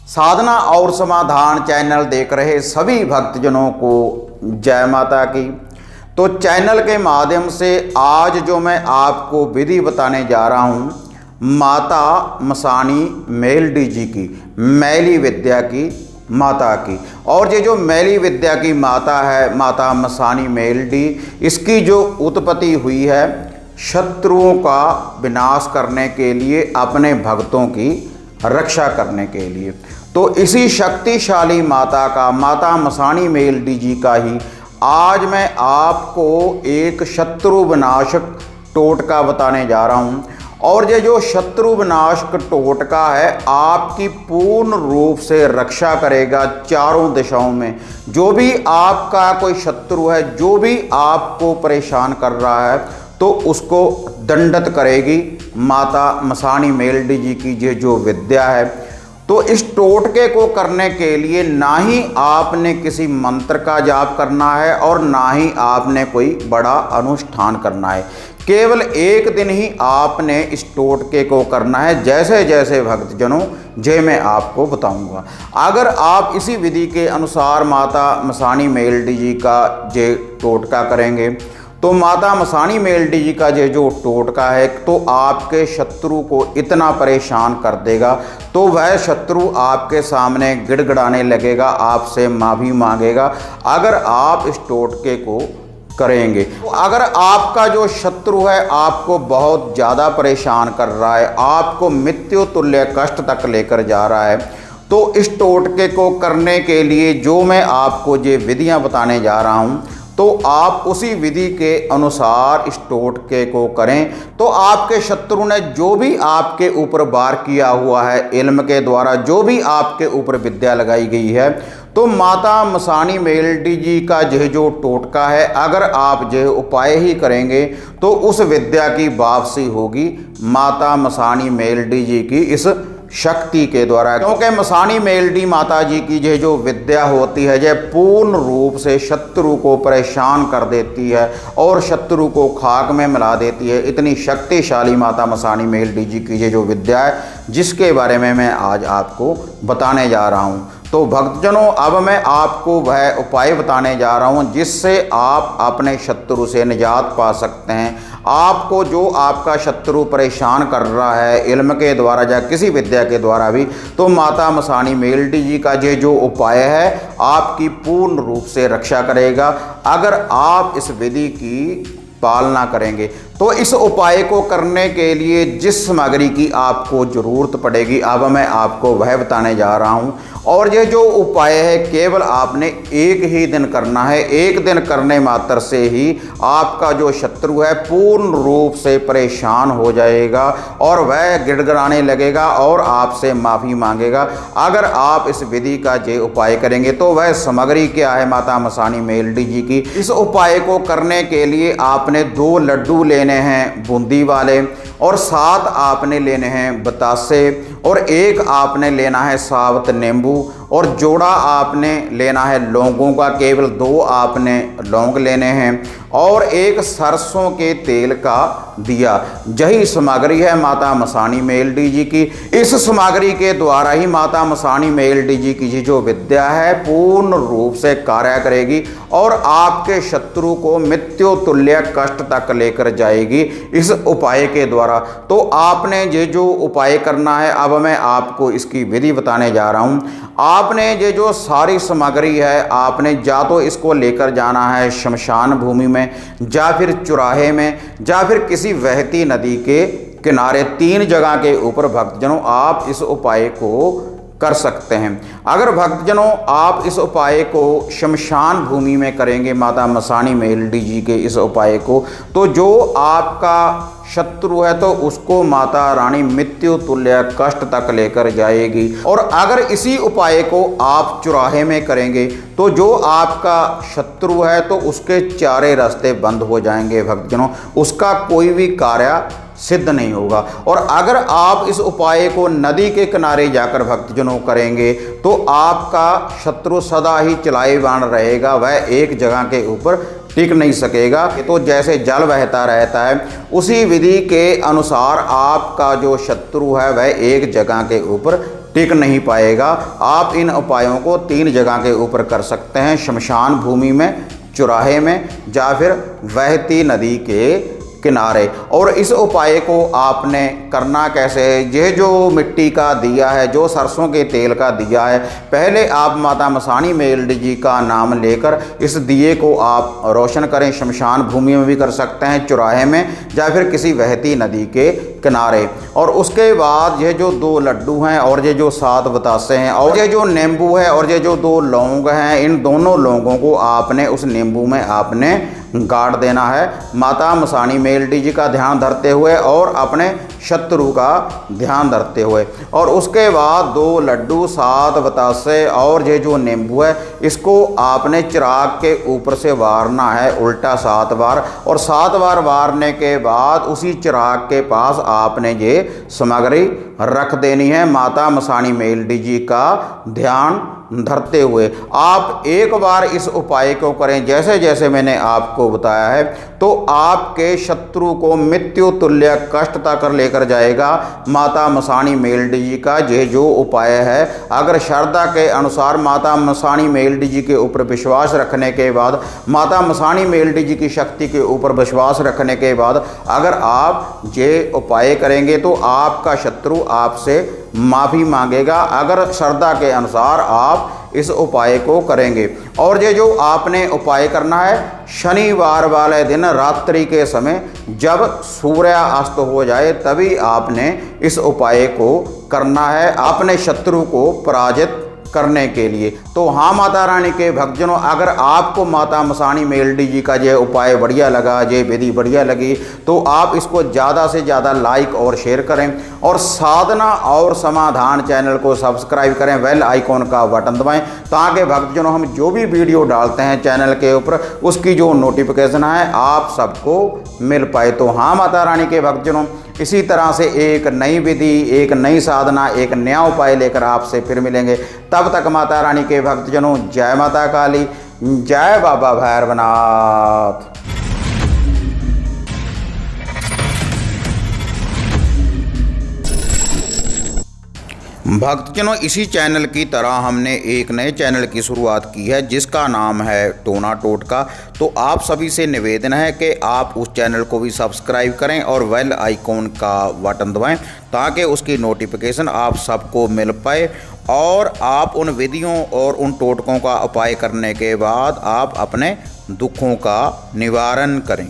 साधना और समाधान चैनल देख रहे सभी भक्तजनों को जय माता की। तो चैनल के माध्यम से आज जो मैं आपको विधि बताने जा रहा हूँ, माता मसानी मेलडी जी की, मैली विद्या की माता की। और ये जो मैली विद्या की माता है, माता मसानी मेलडी, इसकी जो उत्पत्ति हुई है शत्रुओं का विनाश करने के लिए, अपने भक्तों की रक्षा करने के लिए। तो इसी शक्तिशाली माता का, माता मसानी मेलडी जी का ही आज मैं आपको एक शत्रु विनाशक टोटका बताने जा रहा हूँ। और ये जो शत्रु विनाशक टोटका है आपकी पूर्ण रूप से रक्षा करेगा चारों दिशाओं में। जो भी आपका कोई शत्रु है, जो भी आपको परेशान कर रहा है, तो उसको दंडित करेगी माता मसानी मेलडी जी की ये जो विद्या है। तो इस टोटके को करने के लिए ना ही आपने किसी मंत्र का जाप करना है और ना ही आपने कोई बड़ा अनुष्ठान करना है। केवल एक दिन ही आपने इस टोटके को करना है, जैसे जैसे भक्तजनों जे मैं आपको बताऊंगा। अगर आप इसी विधि के अनुसार माता मसानी मेलडी जी का जे टोटका करेंगे, तो माता मसानी मेलडी जी का ये जो टोटका है तो आपके शत्रु को इतना परेशान कर देगा, तो वह शत्रु आपके सामने गिड़गिड़ाने लगेगा, आपसे माफ़ी मांगेगा अगर आप इस टोटके को करेंगे। तो अगर आपका जो शत्रु है आपको बहुत ज़्यादा परेशान कर रहा है, आपको मृत्यु तुल्य कष्ट तक लेकर जा रहा है, तो इस टोटके को करने के लिए जो मैं आपको ये विधियाँ बताने जा रहा हूँ, तो आप उसी विधि के अनुसार इस टोटके को करें। तो आपके शत्रु ने जो भी आपके ऊपर वार किया हुआ है, इल्म के द्वारा जो भी आपके ऊपर विद्या लगाई गई है, तो माता मसानी मेलडी जी का यह जो टोटका है, अगर आप यह उपाय ही करेंगे तो उस विद्या की वापसी होगी माता मसानी मेलडी जी की इस शक्ति के द्वारा। क्योंकि मसानी मेलडी माता जी की ये जो विद्या होती है ये पूर्ण रूप से शत्रु को परेशान कर देती है और शत्रु को खाक में मिला देती है। इतनी शक्तिशाली माता मसानी मेलडी जी की ये जो विद्या है, जिसके बारे में मैं आज आपको बताने जा रहा हूँ। तो भक्तजनों, अब मैं आपको वह उपाय बताने जा रहा हूँ जिससे आप अपने शत्रु से निजात पा सकते हैं। आपको जो आपका शत्रु परेशान कर रहा है इल्म के द्वारा या किसी विद्या के द्वारा भी, तो माता मसानी मेलडी जी का ये जो उपाय है आपकी पूर्ण रूप से रक्षा करेगा अगर आप इस विधि की पालना करेंगे। तो इस उपाय को करने के लिए जिस सामग्री की आपको ज़रूरत पड़ेगी अब मैं आपको वह बताने जा रहा हूँ। और ये जो उपाय है केवल आपने एक ही दिन करना है। एक दिन करने मात्र से ही आपका जो शत्रु है पूर्ण रूप से परेशान हो जाएगा और वह गिड़गिड़ाने लगेगा और आपसे माफ़ी मांगेगा अगर आप इस विधि का ये उपाय करेंगे। तो वह सामग्री क्या है माता मसानी मेलडी जी की? इस उपाय को करने के लिए आपने 2 लड्डू लेने हैं बूंदी वाले, और 7 आपने लेने हैं बतासे, और 1 आपने लेना है साबुत नींबू, और जोड़ा आपने लेना है लौंगों का, केवल 2 आपने लौंग लेने हैं, और 1 सरसों के तेल का दिया। यही सामग्री है माता मसानी मेलडी जी की। इस सामग्री के द्वारा ही माता मसानी मेलडी जी की जो विद्या है पूर्ण रूप से कार्य करेगी और आपके शत्रु को मृत्यु तुल्य कष्ट तक लेकर जाएगी इस उपाय के द्वारा। तो आपने ये जो उपाय करना है अब मैं आपको इसकी विधि बताने जा रहा हूँ। आपने ये जो सारी सामग्री है आपने या तो इसको लेकर जाना है शमशान भूमि में, या फिर चौराहे में, या फिर किसी बहती नदी के किनारे। 3 जगह के ऊपर भक्तजनों आप इस उपाय को कर सकते हैं। अगर भक्तजनों आप इस उपाय को शमशान भूमि में करेंगे माता मसानी मेलडी जी के इस उपाय को, तो जो आपका शत्रु है तो उसको माता रानी मृत्यु तुल्य कष्ट तक लेकर जाएगी। और अगर इसी उपाय को आप चौराहे में करेंगे तो जो आपका शत्रु है तो उसके चारे रास्ते बंद हो जाएंगे भक्तजनों, उसका कोई भी कार्य सिद्ध नहीं होगा। और अगर आप इस उपाय को नदी के किनारे जाकर भक्तजनों करेंगे तो आपका शत्रु सदा ही चलाएवान रहेगा, वह एक जगह के ऊपर टिक नहीं सकेगा। तो जैसे जल बहता रहता है उसी विधि के अनुसार आपका जो शत्रु है वह एक जगह के ऊपर टिक नहीं पाएगा। आप इन उपायों को 3 जगह के ऊपर कर सकते हैं, शमशान भूमि में, चौराहे में, या फिर बहती नदी के किनारे। और इस उपाय को आपने करना कैसे है, ये जो मिट्टी का दिया है, जो सरसों के तेल का दिया है, पहले आप माता मसाणी मेल्डी जी का नाम लेकर इस दिए को आप रोशन करें। शमशान भूमि में भी कर सकते हैं, चौराहे में, या फिर किसी बहती नदी के किनारे। और उसके बाद ये जो 2 लड्डू हैं और ये जो 7 बतासे हैं और ये जो नींबू है और ये जो 2 लौंग हैं, इन दोनों लौंगों को आपने उस नींबू में आपने गाड़ देना है, माता मसाणी मेल्डी जी का ध्यान धरते हुए और अपने शत्रु का ध्यान धरते हुए। और उसके बाद 2 लड्डू, 7 बतासे और ये जो नींबू है, इसको आपने चिराग के ऊपर से वारना है उल्टा 7 बार। और 7 बार वारने के बाद उसी चिराग के पास आपने ये सामग्री रख देनी है, माता मसाणी मेल्डी जी का ध्यान धरते हुए। आप एक बार इस उपाय को करें जैसे जैसे मैंने आपको बताया है, तो आपके शत्रु को मृत्यु तुल्य कष्ट तक लेकर जाएगा माता मसाणी मेल्डी जी का ये जो उपाय है। अगर श्रद्धा के अनुसार माता मसाणी मेल्डी जी के ऊपर विश्वास रखने के बाद, माता मसाणी मेल्डी जी की शक्ति के ऊपर विश्वास रखने के बाद अगर आप ये उपाय करेंगे तो आपका शत्रु आपसे माफ़ी मांगेगा, अगर श्रद्धा के अनुसार आप इस उपाय को करेंगे। और ये जो आपने उपाय करना है, शनिवार वाले दिन रात्रि के समय जब सूर्यास्त हो जाए तभी आपने इस उपाय को करना है अपने शत्रु को पराजित करने के लिए। तो हाँ माता रानी के भक्तजनों, अगर आपको माता मसाणी मेल्डी जी का ये उपाय बढ़िया लगा, ये विधि बढ़िया लगी, तो आप इसको ज़्यादा से ज़्यादा लाइक और शेयर करें और साधना और समाधान चैनल को सब्सक्राइब करें, बेल आइकॉन का बटन दबाएं, ताकि भक्तजनों हम जो भी वीडियो डालते हैं चैनल के ऊपर उसकी जो नोटिफिकेशन है आप सबको मिल पाए। तो हाँ माता रानी के भक्तजनों, इसी तरह से एक नई विधि, एक नई साधना, एक नया उपाय लेकर आपसे फिर मिलेंगे। तब तक माता रानी के भक्तजनों, जय माता काली, जय बाबा भैरवनाथ। भक्तजनों, इसी चैनल की तरह हमने एक नए चैनल की शुरुआत की है जिसका नाम है टोना टोटका। तो आप सभी से निवेदन है कि आप उस चैनल को भी सब्सक्राइब करें और बेल आइकॉन का बटन दबाएं, ताकि उसकी नोटिफिकेशन आप सबको मिल पाए और आप उन विधियों और उन टोटकों का उपाय करने के बाद आप अपने दुखों का निवारण करें।